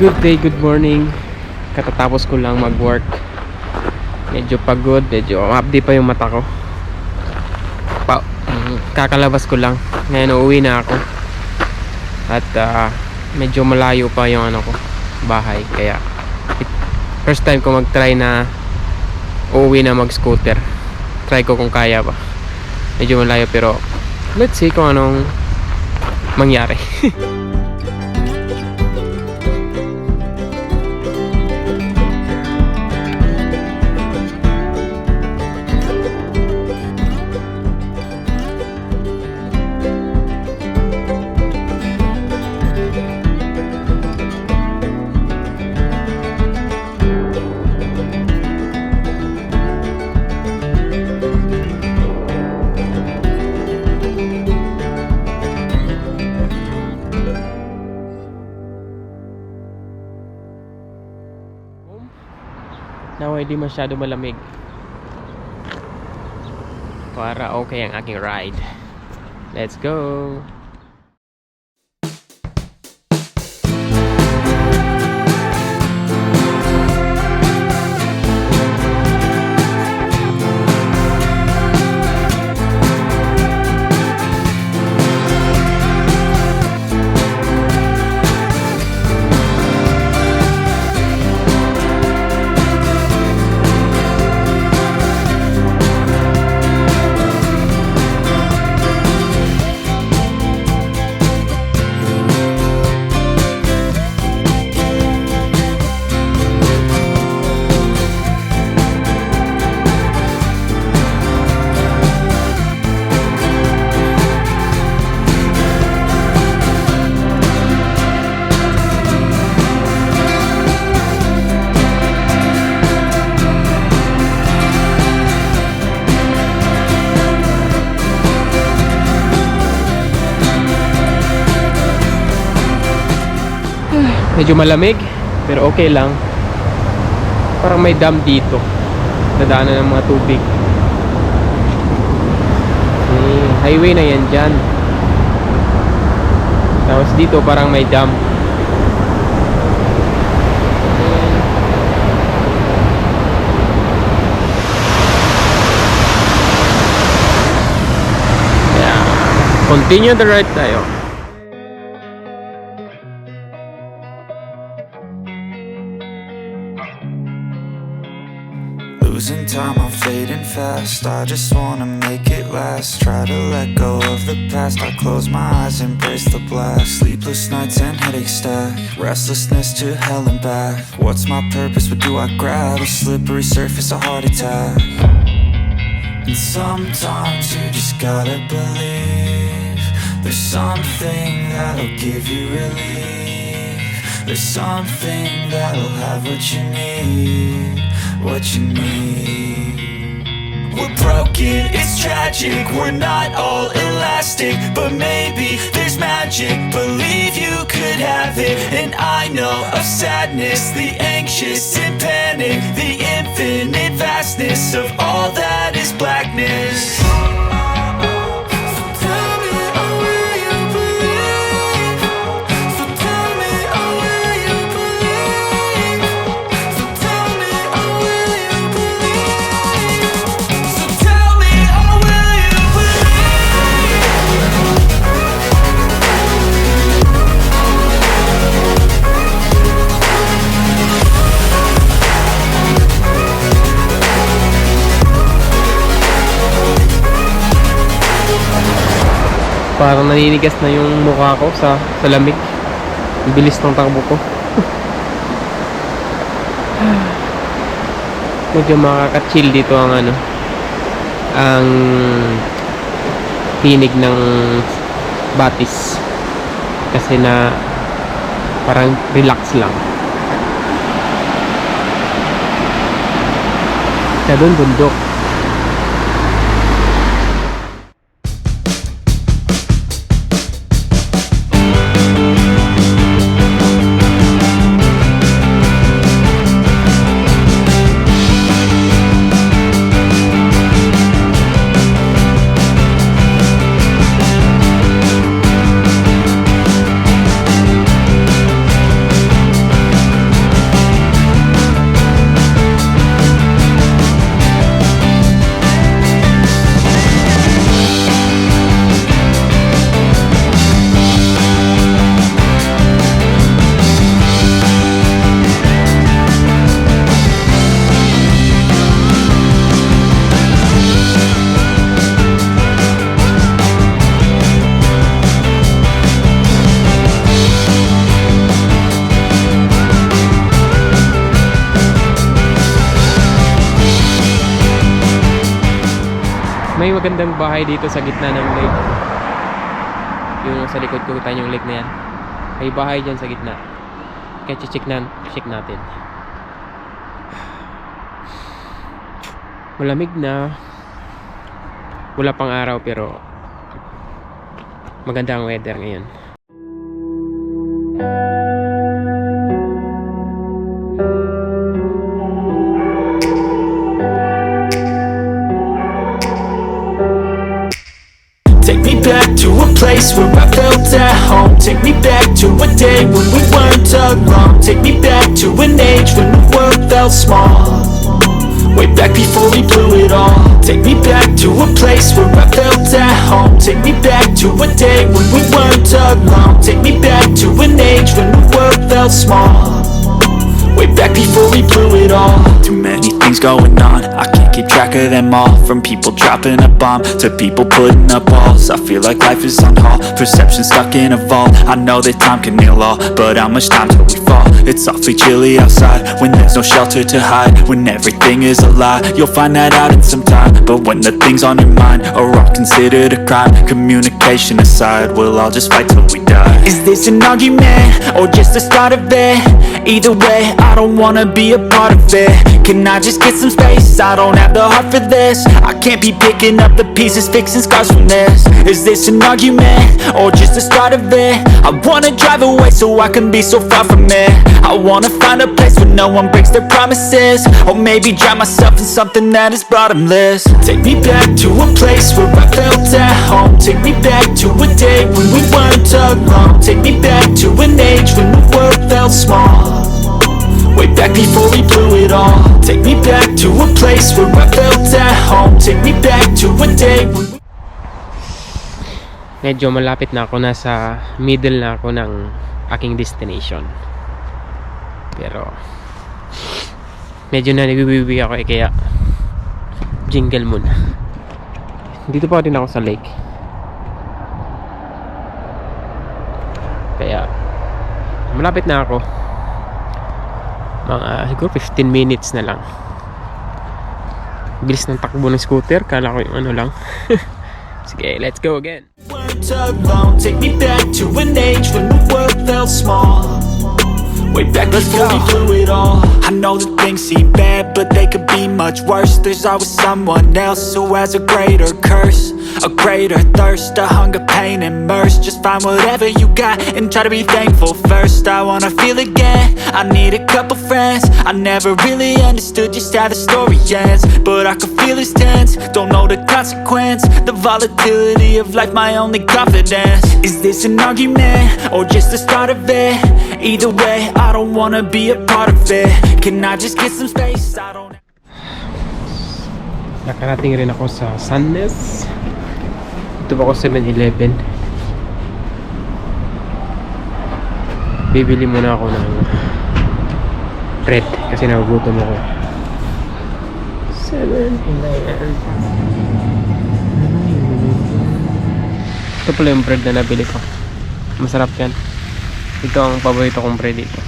Good day, good morning. Katatapos ko lang mag-work. Medyo pagod, medyo update pa yung mata ko. Kakalabas ko lang. Ngayon uuwi na ako. At medyo malayo pa yung bahay. Kaya first time ko mag-try na uuwi na mag-scooter. Try ko kung kaya pa. Medyo malayo pero let's see kung anong mangyari. Now, hindi masyado malamig para okay ang aking ride. Let's go! Medyo malamig pero okay lang. Parang may dam dito, dadaanan ng mga tubig. Highway na yan dyan. Tapos dito parang may dam. Yeah. Continue the ride tayo. Losing time, I'm fading fast. I just wanna make it last. Try to let go of the past. I close my eyes, embrace the blast. Sleepless nights and headaches stack. Restlessness to hell and back. What's my purpose? What do I grab? A slippery surface, a heart attack. And sometimes you just gotta believe there's something that'll give you relief. There's something that'll have what you need. What you need. We're broken, it's tragic. We're not all elastic, but maybe there's magic. Believe you could have it. And I know of sadness, the anxious and panic, the infinite vastness of all that is blackness. Parang naninigas na yung mukha ko sa lamig. Ang bilis ng takbo ko. Medyo makaka-chill dito ang ang tinig ng batis. Kasi na parang relax lang. Sa doon bundok. magandang bahay dito sa gitna ng lake. Yung sa likod ko, kita yung lake na yan. May bahay dyan sa gitna. Kaya check natin. Malamig na. Wala pang araw pero maganda ang weather ngayon. Take me back to a place where I felt at home. Take me back to a day when we weren't alone. Take me back to an age when the world felt small. Way back before we blew it all. Take me back to a place where I felt at home. Take me back to a day when we weren't alone. Take me back to an age when the world felt small. Way back before we blew it all. Too many things going on, I can't keep track of them all. From people dropping a bomb to people putting up walls. I feel like life is on hold, perception stuck in a vault. I know that time can heal all, but how much time till we fall? It's awfully chilly outside when there's no shelter to hide. When everything is a lie, you'll find that out in some time. But when the things on your mind are all considered a crime, communication aside, we'll all just fight till we die. Is this an argument or just the start of it? Either way, I don't wanna be a part of it. Can I just get some space? I don't have the heart for this. I can't be picking up the pieces, fixing scars from this. Is this an argument or just the start of it? I wanna drive away so I can be so far from it. I wanna find a place where no one breaks their promises. Or maybe drown myself in something that is bottomless. Take me back to a place where I felt at home. Take me back to a day when we weren't alone. Take me back to an age when the world felt small. Way back before we blew it all. Take me back to a place where I felt at home. Take me back to a day when we... Medyo malapit na ako, nasa middle na ako ng aking destination. Pero medyo na nabibibi ako kaya jingle muna. Dito pa din ako sa lake. Kaya malapit na ako. Mga siguro 15 minutes na lang. Bilis ng takbo ng scooter. Kala ko yung ano lang. Sige, let's go again. Take me back to an age when the world felt small. Way back before we blew it all. I know that things seem bad, but they could be much worse. There's always someone else who has a greater curse, a greater thirst, a hunger, pain, and mercy. Just find whatever you got and try to be thankful first. I wanna feel again, I need a couple friends. I never really understood just how the story ends, but I can feel it's tense. Don't know the consequence, the volatility of life, my only confidence. Is this an argument or just the start of it? Either way, I don't wanna be a part of it. Can I just get some space? I don't... Nakarating rin ako sa Sandnes. Ito ba ako 7-Eleven. Bibili muna ako ng bread kasi nagugutom ako. 7-Eleven. Ito pala yung bread na nabili ko. Masarap yan. Ito ang paborito kong bread dito.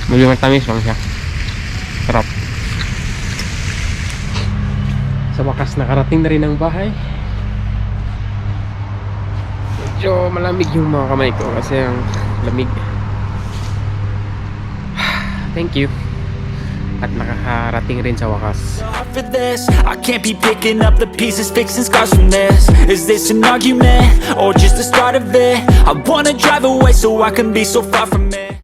Medyo matamis lang siya. Sarap. Sa wakas nakarating na rin ang bahay. Medyo malamig yung mga kamay ko kasi ang lamig. Thank you. At nakakarating rin sa wakas. I can't be picking up the pieces, fixing scars from this. Is this an argument or just the start of it? I wanna drive away so I can be so far from it.